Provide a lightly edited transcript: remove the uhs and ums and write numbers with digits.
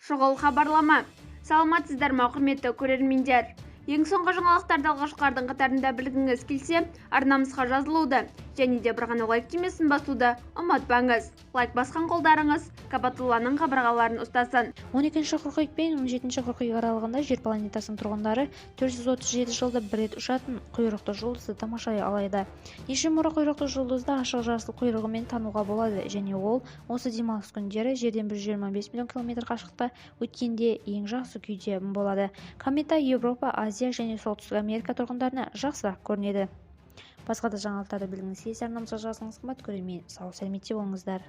Шұғыл хабарлама. Саламатсыздар ма, құрметті көрермендер? Ең соңғы жаңалықтарды алғашқылардың қатарында білгіңіз келсе, арнамызға жазылуды және де бір ғана лайк түймесін басуды ұмытпаңыз. Лайк басқан қолдарыңыз Кабатулланың қабырғаларын ұстасын. 12 қыркүйек пен 17 қыркүйек аралығында жер планетасының тұрғындары 437 жылда бір рет ұшатын құйрықты жұлдызды тамашалай алады. Нишимура құйрықты жұлдызды ашық жасыл құйрығымен тануға болады және ол осы демалыс күндері жерден 125 миллион километр қашықтықта өткенде ең жақсы күйде болады. Комета Европа, Азия және Солтүстік Америка тұрғындарына жақсырақ көрінеді. Басқа да жаңалықтарды білгіңіз келсе арнамызға жазылыңыз, қымбатты көрермен. Сау сәлеметте болыңыздар.